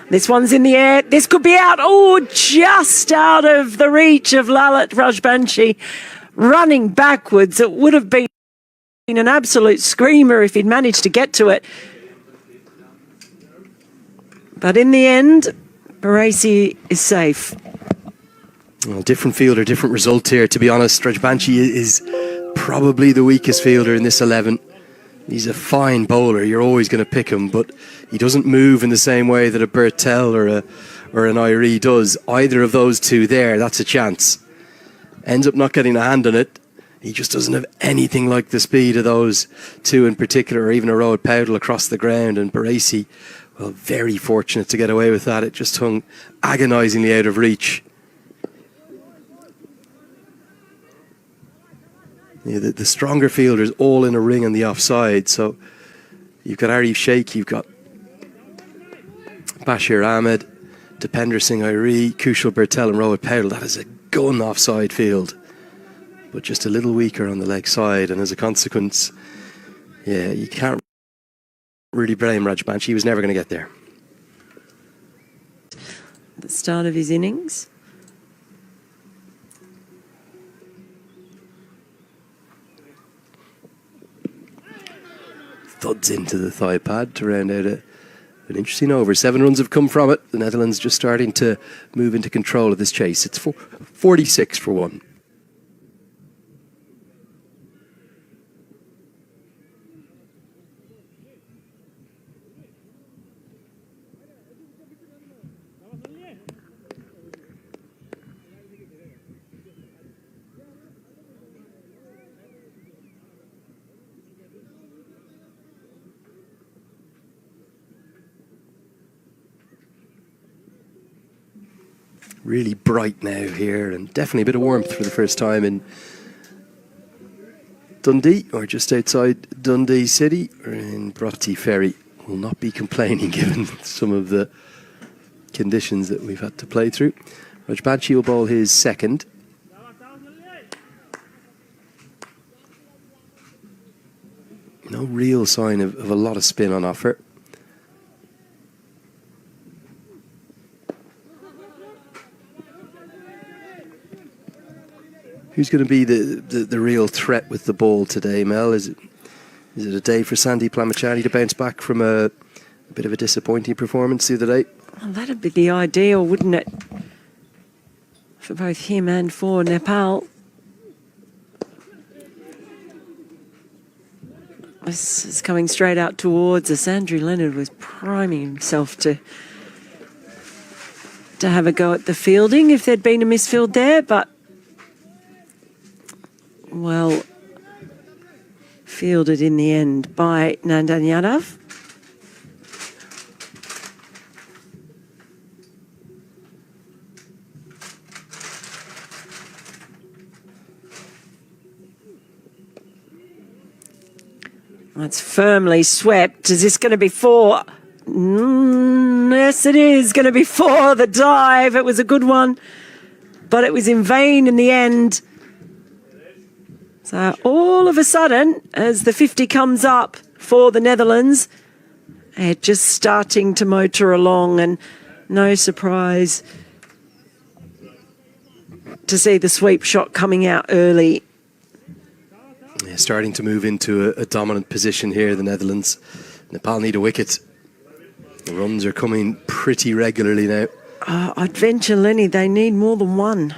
This one's in the air. This could be out. Oh, just out of the reach of Lalit Rajbanshi. Running backwards. It would have been an absolute screamer if he'd managed to get to it. But in the end, Baresi is safe. Well, different fielder, different result here. To be honest, Rajbanshi is probably the weakest fielder in this 11. He's a fine bowler. You're always going to pick him, but he doesn't move in the same way that a Bertel or an Irie does. Either of those two there, that's a chance. Ends up not getting a hand on it. He just doesn't have anything like the speed of those two in particular, or even a Road Powdle across the ground. And Baresi, well, very fortunate to get away with that. It just hung agonisingly out of reach. Yeah, the stronger fielders all in a ring on the offside. So you've got Arif Sheikh, you've got Bashir Ahmed, Dipender Singh Irie, Kushal Bertel and Rohit Powdle. That is a gun offside field, but just a little weaker on the leg side. And as a consequence, yeah, you can't really blame Rajbanshi. He was never going to get there. At the start of his innings. Thuds into the thigh pad to round out an interesting over. 7 runs have come from it. The Netherlands just starting to move into control of this chase. It's 46 for 1. Really bright now here, and definitely a bit of warmth for the first time in Dundee, or just outside Dundee City, or in Broughty Ferry. Will not be complaining given some of the conditions that we've had to play through. Rajbanshi will bowl his second. No real sign of a lot of spin on offer. Who's going to be the real threat with the ball today, Mel? Is it a day for Sandeep Lamachani to bounce back from a bit of a disappointing performance the other day? Well, that'd be the ideal, wouldn't it? For both him and for Nepal. This is coming straight out towards us. Andrew Leonard was priming himself to have a go at the fielding if there'd been a misfield there, but well fielded in the end by Nandan Yadav. That's firmly swept. Is this going to be 4? Yes, it is going to be 4. The dive, it was a good one, but it was in vain in the end. So all of a sudden, as the 50 comes up for the Netherlands, they're just starting to motor along, and no surprise to see the sweep shot coming out early. Yeah, starting to move into a dominant position here, the Netherlands. Nepal need a wicket. The runs are coming pretty regularly now. I'd venture, Lenny, they need more than one.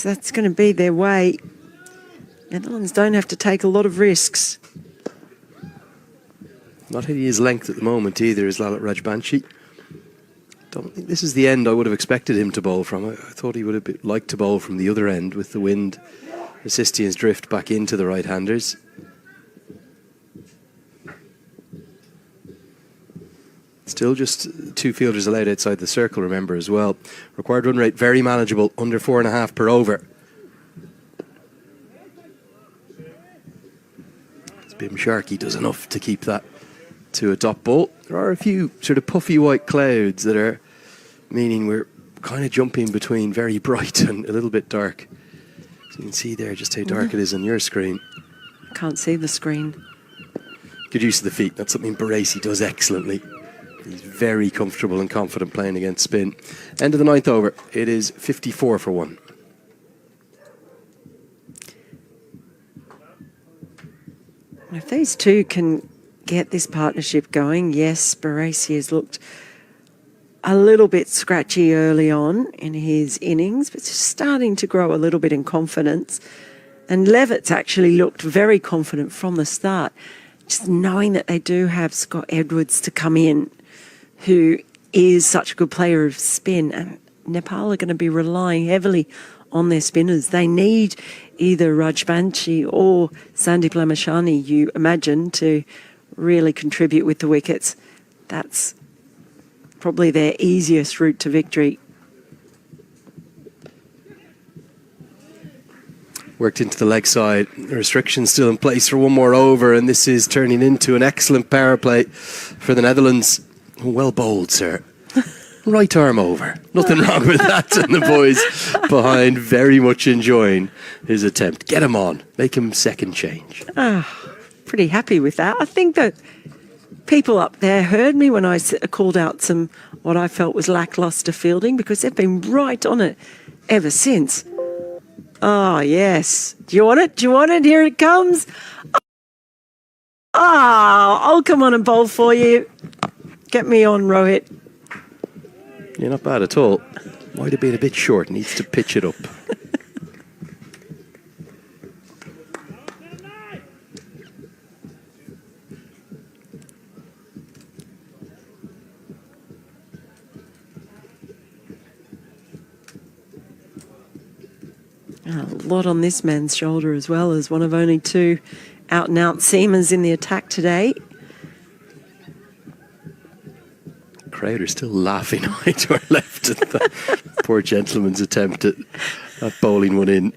That's going to be their way. Netherlands don't have to take a lot of risks. Not hitting his length at the moment either is Lalit Rajbanshi. Don't think this is the end I would have expected him to bowl from. I thought he would have liked to bowl from the other end with the wind assisting his drift back into the right-handers. Still just 2 fielders allowed outside the circle, remember, as well. Required run rate very manageable, under 4.5 per over. Bim Sharkey does enough to keep that to a dot ball. There are a few sort of puffy white clouds that are meaning we're kind of jumping between very bright and a little bit dark. So you can see there just how dark it is on your screen. Can't see the screen. Good use of the feet. That's something Baresi does excellently. He's very comfortable and confident playing against spin. End of the 9th over. It is 54 for 1. If these two can get this partnership going, yes, Barassi has looked a little bit scratchy early on in his innings, but just starting to grow a little bit in confidence. And Levitt's actually looked very confident from the start, just knowing that they do have Scott Edwards to come in, who is such a good player of spin. And Nepal are going to be relying heavily on their spinners. They need either Rajbanshi or Sandeep Lamashani, you imagine, to really contribute with the wickets. That's probably their easiest route to victory. Worked into the leg side. Restrictions still in place for one more over, and this is turning into an excellent power play for the Netherlands. Well bowled, sir. Right arm over. Nothing wrong with that. And the boys behind very much enjoying his attempt. Get him on. Make him second change. Pretty happy with that. I think that people up there heard me when I called out some what I felt was lacklustre fielding, because they've been right on it ever since. Oh, yes. Do you want it? Do you want it? Here it comes. I'll come on and bowl for you. Get me on, Rohit. You're not bad at all. Might have been a bit short. Needs to pitch it up. A lot on this man's shoulder as well, as one of only two out-and-out seamers in the attack today. Crowd are still laughing right to our left at the poor gentleman's attempt at bowling one in.